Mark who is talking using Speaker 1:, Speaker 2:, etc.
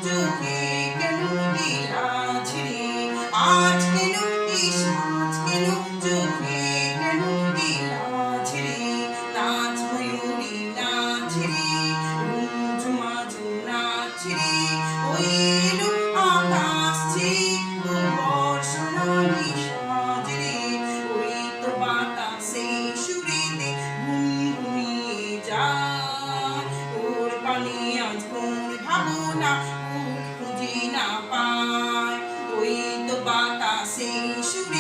Speaker 1: চোখে কেন লীলা ছিড়ে আজ কেন এই সাজ কেন চোখে কেন লীলা ছিড়ে নাচ ময়ূরী নাচ রে ঝুমা ঝুনা ছিড়ে ওই এলো আকাশ ছেয়ে তোমার সোনালি সাজ রে ওই তো বাতাসে সুরেতে গুনগুনিয়ে যায় ওর পানে আজ কোন ভাবনা ওর খুঁজে না পায় ওই তো বাতাসে সুরে